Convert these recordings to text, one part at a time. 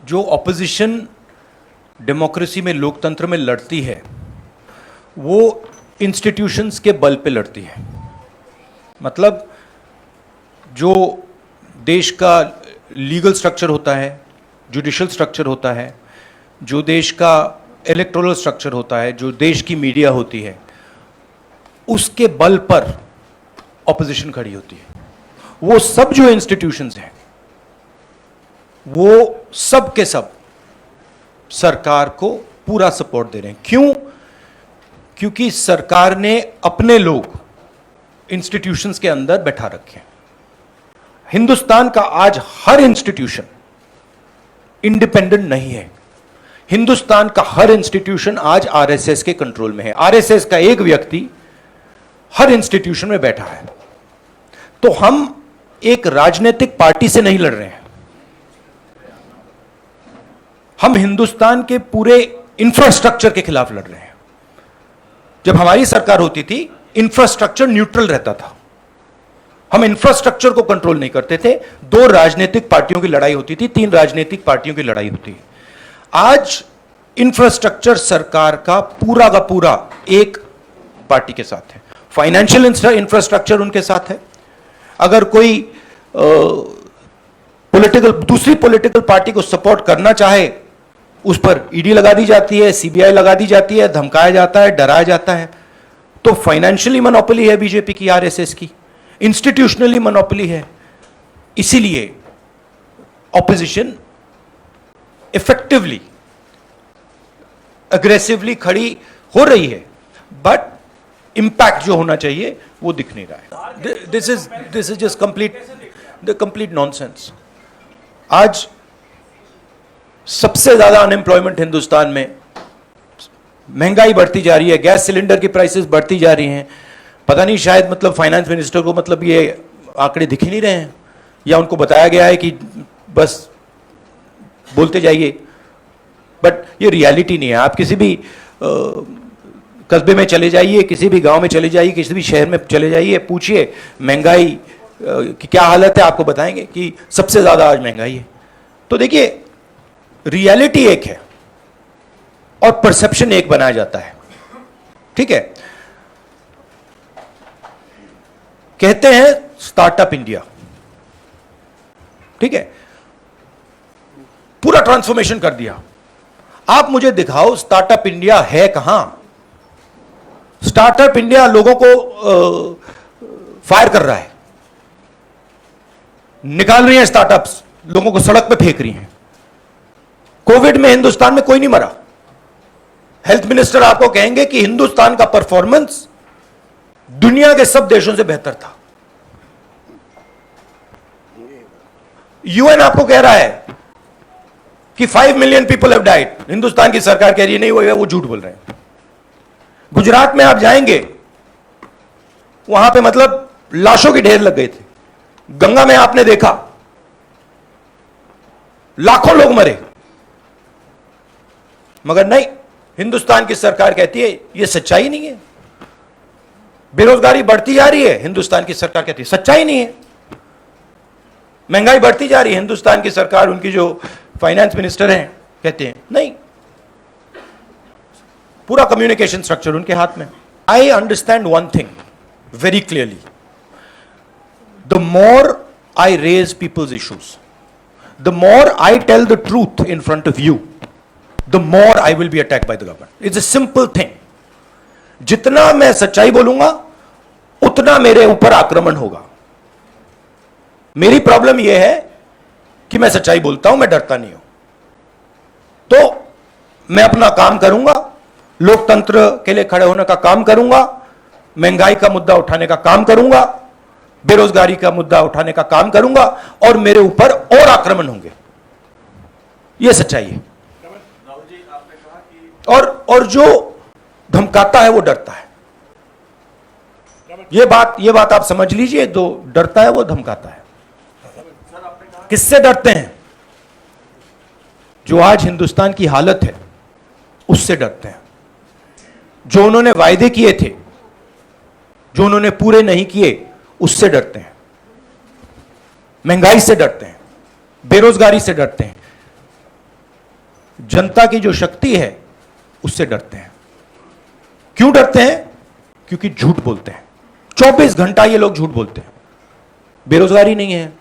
जो opposition democracy में, लोकतंत्र में लड़ती है, वो इंस्टीट्यूशंस के बल पे लड़ती है। मतलब जो देश का लीगल स्ट्रक्चर होता है, जुडिशियल स्ट्रक्चर होता है, जो देश का इलेक्टोरल स्ट्रक्चर होता है, जो देश की मीडिया होती है, उसके बल पर ऑपोजिशन खड़ी होती है। वो सब जो इंस्टीट्यूशंस हैं, वो सब के सब सरकार को पूरा सपोर्ट दे रहे हैं। क्यों? क्योंकि सरकार ने अपने लोग इंस्टीट्यूशंस के अंदर बैठा रखे हैं। हिंदुस्तान का आज हर इंस्टीट्यूशन इंडिपेंडेंट नहीं है। हिंदुस्तान का हर इंस्टीट्यूशन आज आरएसएस के कंट्रोल में है। आरएसएस का एक व्यक्ति हर इंस्टीट्यूशन में बैठा है। तो हम एक राजनीतिक पार्टी से नहीं लड़ रहे हैं, हम हिंदुस्तान के पूरे इंफ्रास्ट्रक्चर के खिलाफ लड़ रहे हैं। जब हमारी सरकार होती थी, इंफ्रास्ट्रक्चर न्यूट्रल रहता था, हम इंफ्रास्ट्रक्चर को कंट्रोल नहीं करते थे। 2 राजनीतिक पार्टियों की लड़ाई होती थी, 3 राजनीतिक पार्टियों की लड़ाई होती है। आज इंफ्रास्ट्रक्चर सरकार का पूरा एक पार्टी के साथ है। फाइनेंशियल इंफ्रास्ट्रक्चर उनके साथ है। अगर कोई दूसरी पॉलिटिकल पार्टी को सपोर्ट करना चाहे, उस पर ईडी लगा दी जाती है, सीबीआई लगा दी जाती है, धमकाया जाता है, डराया जाता है। तो फाइनेंशियली मोनोपोली है बीजेपी की, आरएसएस की, इंस्टीट्यूशनली मोनोपोली है। इसीलिए ऑपोजिशन इफेक्टिवली, अग्रेसिवली खड़ी हो रही है, बट इंपैक्ट जो होना चाहिए वो दिख नहीं रहा है। This is just complete nonsense. आज सबसे ज्यादा अनएम्प्लॉयमेंट हिंदुस्तान में, महंगाई बढ़ती जा रही है, गैस सिलेंडर की प्राइसेस बढ़ती जा रही हैं। पता नहीं, शायद मतलब फाइनेंस मिनिस्टर को मतलब ये आंकड़े दिख ही नहीं रहे हैं, या उनको बताया गया है कि बस बोलते जाइए, बट ये रियलिटी नहीं है। आप किसी भी कस्बे में चले जाइए, किसी भी गांव में चले जाइए, किसी भी शहर में चले जाइए, पूछिए महंगाई की क्या हालत है, आपको बताएंगे कि सबसे ज्यादा आज महंगाई है। तो देखिए, रियलिटी एक है और परसेप्शन एक बनाया जाता है। ठीक है, कहते हैं स्टार्टअप इंडिया, ठीक है, पूरा ट्रांसफॉर्मेशन कर दिया। आप मुझे दिखाओ स्टार्टअप इंडिया है कहां? स्टार्टअप इंडिया लोगों को फायर कर रहा है, निकाल रही है स्टार्टअप्स, लोगों को सड़क पे फेंक रही हैं। कोविड में हिंदुस्तान में कोई नहीं मरा। हेल्थ मिनिस्टर आपको कहेंगे कि हिंदुस्तान का परफॉर्मेंस दुनिया के सब देशों से बेहतर था। यूएन आपको कह रहा है कि 5 million people have died. Hindustan की सरकार कह रही है नहीं हुआ, वो झूठ बोल रहे हैं। गुजरात में आप जाएंगे, वहां पे मतलब लाशों के ढेर लग गए थे। गंगा में आपने देखा लाखों लोग मरे, मगर नहीं, हिंदुस्तान की सरकार कहती है ये सच्चाई नहीं है। बेरोजगारी बढ़ती जा रही है, हिंदुस्तान की सरकार कहती है सच्चाई नहीं है। महंगाई बढ़ती जा रही है, हिंदुस्तान की सरकार, उनकी जो फाइनेंस मिनिस्टर हैं, कहते हैं नहीं। पूरा कम्युनिकेशन स्ट्रक्चर उनके हाथ में। I understand one thing very clearly, the more I raise people's issues, the more I tell the truth in front of you, the more I will be attacked by the government. It's a simple thing. जितना मैं सच्चाई बोलूंगा, उतना मेरे ऊपर आक्रमण होगा। मेरी प्रॉब्लम यह है कि मैं सच्चाई बोलता हूं, मैं डरता नहीं हूं। तो मैं अपना काम करूंगा, लोकतंत्र के लिए खड़े होने का काम करूंगा, महंगाई का मुद्दा उठाने का काम करूंगा, बेरोजगारी का मुद्दा उठाने का काम करूंगा, और मेरे ऊपर और आक्रमण होंगे। यह सच्चाई है। और जो धमकाता है वो डरता है। ये बात आप समझ लीजिए, जो डरता है वो धमकाता है। किससे डरते हैं? जो आज हिंदुस्तान की हालत है उससे डरते हैं। जो उन्होंने वायदे किए थे, जो उन्होंने पूरे नहीं किए, उससे डरते हैं। महंगाई से डरते हैं, बेरोजगारी से डरते हैं। जनता की जो शक्ति है उससे डरते हैं। क्यों डरते हैं? क्योंकि झूठ बोलते हैं। 24 घंटा ये लोग झूठ बोलते हैं। बेरोजगारी नहीं है,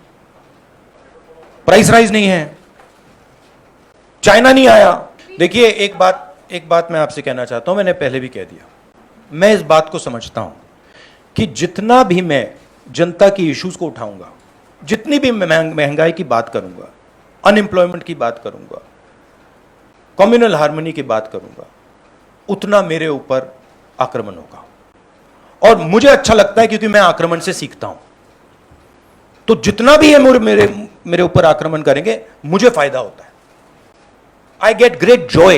प्राइस राइज नहीं है, चाइना नहीं आया। देखिए एक बात मैं आपसे कहना चाहता हूं, मैंने पहले भी कह दिया, मैं इस बात को समझता हूं कि जितना भी मैं जनता की इश्यूज को उठाऊंगा, जितनी भी महंगाई की बात करूंगा, अनएम्प्लॉयमेंट की बात करूंगा, कम्युनल हार्मनी की बात करूंगा, उतना मेरे ऊपर आक्रमण होगा। और मुझे अच्छा लगता है क्योंकि मैं आक्रमण से सीखता हूं। तो जितना भी है मेरे ऊपर आक्रमण करेंगे, मुझे फायदा होता है। I get great joy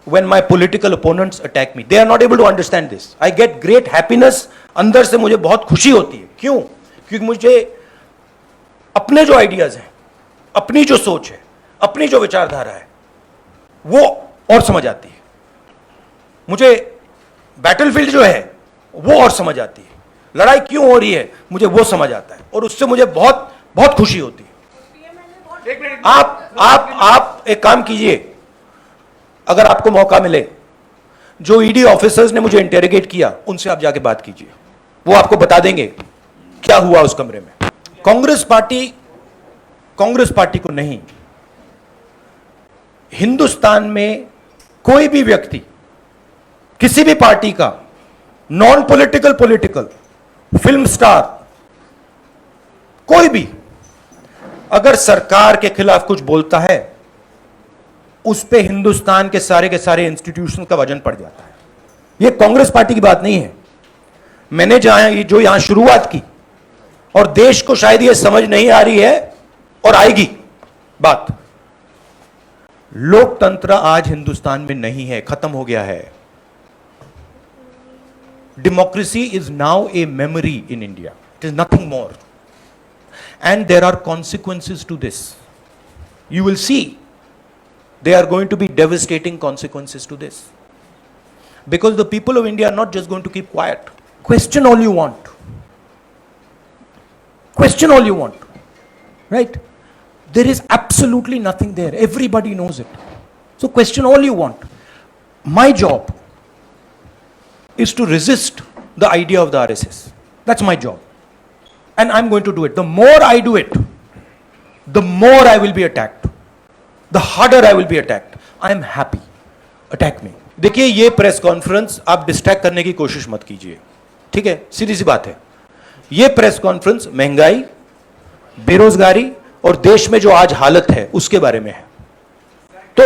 when my political opponents attack me. They are not able to understand this. I get great happiness. अंदर से मुझे बहुत खुशी होती है। क्यों? क्योंकि मुझे अपने जो आइडियाज हैं, अपनी जो सोच है, अपनी जो विचारधारा है, वो और समझ आती है। मुझे बैटलफील्ड जो है वो और समझ आती है। लड़ाई क्यों हो रही है मुझे वो समझ आता है, और उससे मुझे बहुत बहुत खुशी होती है। आप एक काम कीजिए, अगर आपको मौका मिले, जो ईडी ऑफिसर्स ने मुझे इंटेरोगेट किया उनसे आप जाके बात कीजिए, वो आपको बता देंगे क्या हुआ उस कमरे में। कांग्रेस पार्टी को नहीं, हिंदुस्तान में कोई भी व्यक्ति किसी भी पार्टी का, नॉन पॉलिटिकल, फिल्म स्टार, कोई भी अगर सरकार के खिलाफ कुछ बोलता है, उस पे हिंदुस्तान के सारे इंस्टीट्यूशन का वजन पड़ जाता है। यह कांग्रेस पार्टी की बात नहीं है। मैंने जो यहां शुरुआत की, और देश को शायद यह समझ नहीं आ रही है और आएगी बात, लोकतंत्र आज हिंदुस्तान में नहीं है, खत्म हो गया है। Democracy is now a memory in India, it is nothing more, and there are consequences to this. You will see there are going to be devastating consequences to this, because the people of India are not just going to keep quiet. Question all you want, right? There is absolutely nothing there, everybody knows it. So question all you want. My job is to resist the idea of the RSS. That's my job. And I'm going to do it. The more I do it, the more I will be attacked. The harder I will be attacked. I am happy. Attack me. देखिए, ये press conference आप distract करने की कोशिश मत कीजिए, ठीक है? सीधी सी बात है। ये प्रेस कॉन्फ्रेंस महंगाई, बेरोजगारी और देश में जो आज हालत है उसके बारे में है। तो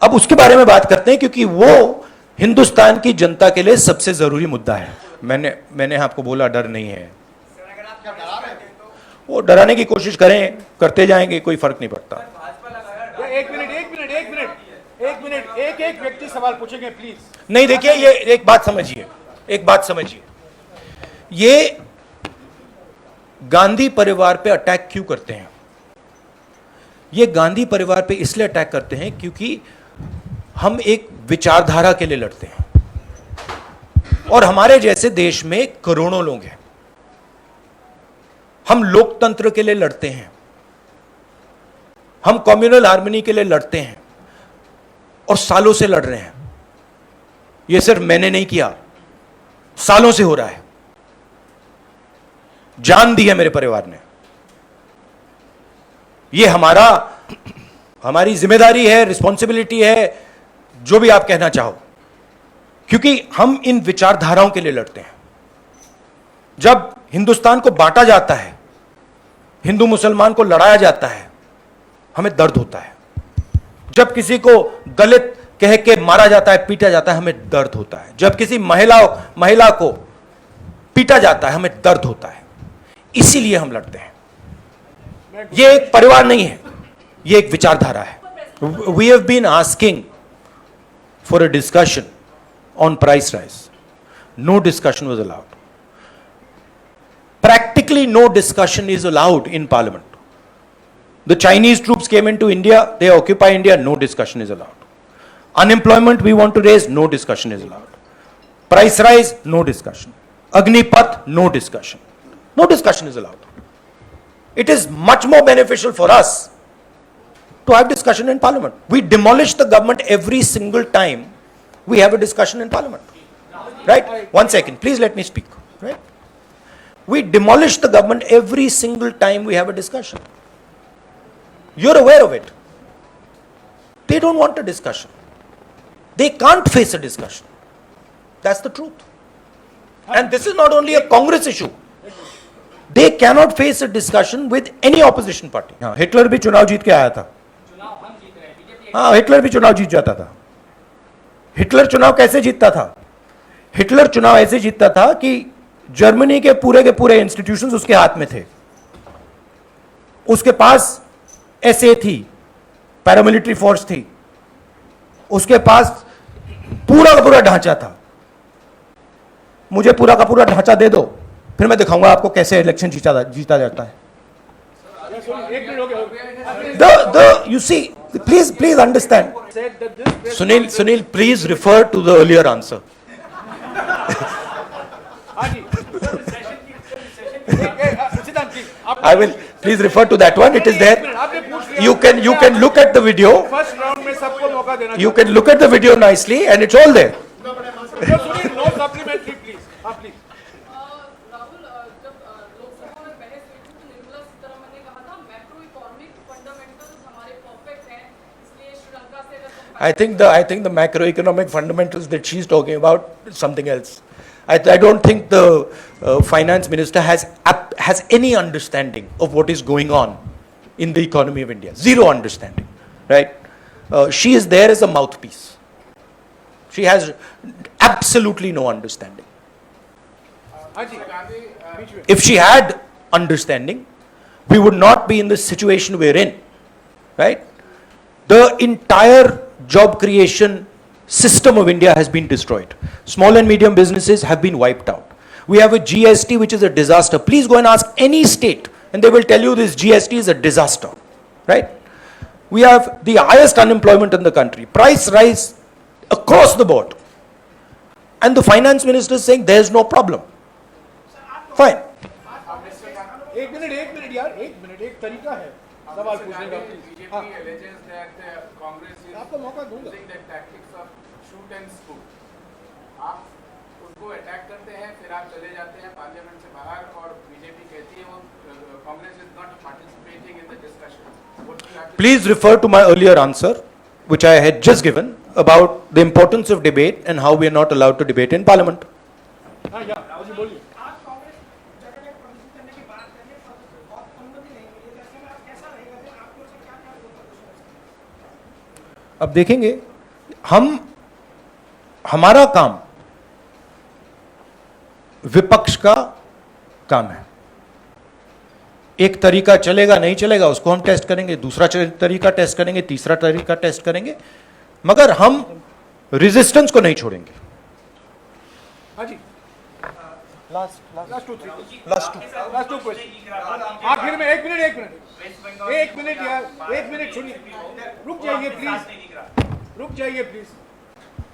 अब उसके बारे में बात करते हैं, क्योंकि वो हिंदुस्तान की जनता के लिए सबसे जरूरी मुद्दा है। मैंने आपको बोला डर नहीं है, वो डराने की कोशिश करें, करते जाएंगे, कोई फर्क नहीं पड़ता। एक मिनट, एक व्यक्ति सवाल पूछेंगे प्लीज। नहीं, देखिए, ये एक बात समझिए, ये गांधी परिवार पे अटैक क्यों करते हैं? ये गांधी परिवार पे इसलिए अटैक करते हैं क्योंकि हम एक विचारधारा के लिए लड़ते हैं, और हमारे जैसे देश में करोड़ों लोग हैं। हम लोकतंत्र के लिए लड़ते हैं, हम कम्युनल हार्मनी के लिए लड़ते हैं, और सालों से लड़ रहे हैं। यह सिर्फ मैंने नहीं किया, सालों से हो रहा है। जान दी है मेरे परिवार ने। यह हमारी जिम्मेदारी है, रिस्पॉन्सिबिलिटी है, जो भी आप कहना चाहो, क्योंकि हम इन विचारधाराओं के लिए लड़ते हैं। जब हिंदुस्तान को बांटा जाता है, हिंदू मुसलमान को लड़ाया जाता है, हमें दर्द होता है। जब किसी को दलित कह के मारा जाता है, पीटा जाता है, हमें दर्द होता है। जब किसी महिला को पीटा जाता है, हमें दर्द होता है। इसीलिए हम लड़ते हैं। यह एक परिवार नहीं है, यह एक विचारधारा है। We have been asking for a discussion on price rise. No discussion was allowed. Practically no discussion is allowed in parliament. The Chinese troops came into India, they occupy India, no discussion is allowed. Unemployment we want to raise, no discussion is allowed. Price rise, no discussion. Agnipath, no discussion. No discussion is allowed. It is much more beneficial for us to have discussion in parliament. We demolish the government every single time we have a discussion in parliament. Right? 1 second, please let me speak. Right? We demolish the government every single time we have a discussion. You're aware of it. They don't want a discussion. They can't face a discussion. That's the truth. And this is not only a Congress issue. They cannot face a discussion with any opposition party. हाँ, Hitler भी चुनाव जीत के आया था. हाँ, Hitler भी चुनाव जीत जाता था. हिटलर चुनाव कैसे जीतता था? हिटलर चुनाव ऐसे जीतता था कि जर्मनी के पूरे इंस्टीट्यूशंस उसके हाथ में थे. उसके पास एसए थी, पैरामिलिट्री फोर्स थी, उसके पास पूरा का पूरा ढांचा था. मुझे पूरा का पूरा ढांचा दे दो, फिर मैं दिखाऊंगा आपको कैसे इलेक्शन जीता जाता है. You see, please understand. Sunil, please refer to the earlier answer. I will please refer to that one. It is there. You can look at the video. First round में सबको मौका देना. You can look at the video nicely, and it's all there. No supplementary please. हाँ please. Rahul, जब लोकसभा में बहस हुई थी तो निर्मला सीतारमण ने कहा था मैक्रो इकोनॉमिक फंडामेंटल्स हमारे परफेक्ट हैं, इसलिए श्रीलंका से अगर I think the macroeconomic fundamentals that she's talking about is something else. I don't think the finance minister has any understanding of what is going on in the economy of India. Zero understanding, right? She is there as a mouthpiece. She has absolutely no understanding. हाँ जी. बीच में. If she had understanding, we would not be in the situation we're in, right? The entire job creation system of India has been destroyed. Small and medium businesses have been wiped out. We have a GST which is a disaster. Please go and ask any state and they will tell you this GST is a disaster, right? We have the highest unemployment in the country. Price rise across the board. And the finance minister is saying there is no problem. Fine. एक minute यार, एक minute. एक तरीका है सवाल पूछने का. हाँ. BJP alleges that Congress is आपको मौका दूंगा. using the tactics of shoot and scoop. आप उसको अटैक करते हैं, फिर आप चले जाते हैं पार्लियामेंट से बाहर, और बीजेपी कहती है वो Congress is not participating in the discussion. Please refer to my earlier answer, which I had just given, about the importance of debate and how we are not allowed to debate in parliament. हाँ या राहुल जी बोलिए. आज कांग्रेस जगह जगह प्रदर्शन करने की बात कर रही है और अनुमति नहीं मिली, तो ऐसे में आप कैसा रहेगा? फिर आपकी ओर से क्या क्या प्रदर्शन? अब देखेंगे, हमारा काम विपक्ष का काम है. एक तरीका चलेगा नहीं चलेगा उसको हम टेस्ट करेंगे, दूसरा तरीका टेस्ट करेंगे, तीसरा तरीका टेस्ट करेंगे, मगर हम रेजिस्टेंस को नहीं छोड़ेंगे. हाँ जी. Last to question. आखिर में एक मिनट यार, एक मिनट सुनिए. रुक जाइए प्लीज.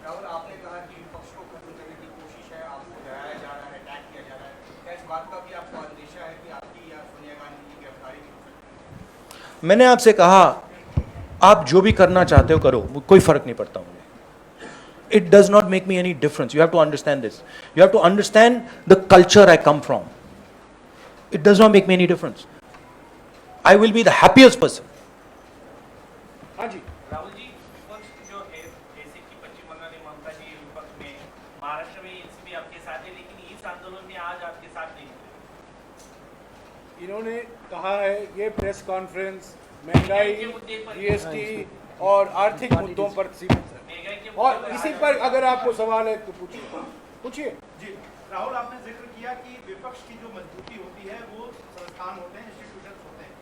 राहुल, आपने कहा कि विपक्ष को खत्म करने की कोशिश है, आपको डराया जा रहा है, अटैक किया जा रहा है. क्या इस बात का भी आपको अंदेशा है कि आपकी या सोनिया गांधी की गिरफ्तारी भी हो सकती है? मैंने आपसे कहा आप जो भी करना चाहते हो करो, कोई फर्क नहीं पड़ता मुझे. It does not make me any difference. You have to understand this. You have to understand the culture I come from. It does not make me any difference. I will be the happiest person. हाँ जी. राहुल जी, विपक्ष जो है जैसे कि पश्चिम बंगाल में ममता जी विपक्ष में, महाराष्ट्र में एनसीपी आपके साथ है, लेकिन इस आंदोलन में आज आपके साथ नहीं है. इन्होंने कहा है ये प्रेस कॉन्फ्रेंस महंगाई, जीएसटी और आर्थिक मुद्दों पर सीमित है. और इसी पर अगर आपको सवाल है तो पूछिए. जी राहुल, आपने जिक्र किया कि विपक्ष की जो मजबूती होती है वो संस्थान होते हैं, इंस्टीट्यूशंस होते हैं.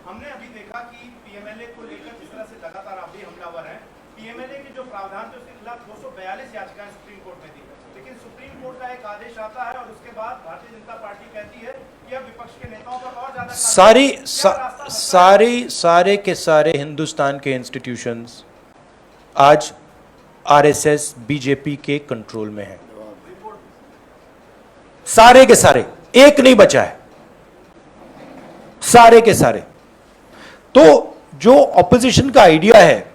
हमने अभी देखा कि पीएमएलए को लेकर जिस तरह से लगातार आप भी हमलावर हैं, पीएमएलए के जो प्रावधान थे उसके खिलाफ 242 याचिकाएं सुप्रीम कोर्ट में दी, लेकिन सुप्रीम कोर्ट का एक आदेश आता है और उसके बाद भारतीय जनता पार्टी कहती है कि अब विपक्ष के नेताओं पर और ज्यादा सारे के सारे हिंदुस्तान के इंस्टीट्यूशंस आज आरएसएस बीजेपी के कंट्रोल में है. सारे के सारे, एक नहीं बचा है, सारे के सारे. तो जो ऑपोजिशन का आइडिया है,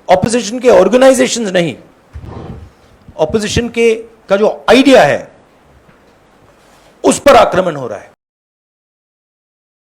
ऑपोजिशन के ऑर्गेनाइजेशंस नहीं, ऑपोजिशन के का जो आइडिया है उस पर आक्रमण हो रहा है।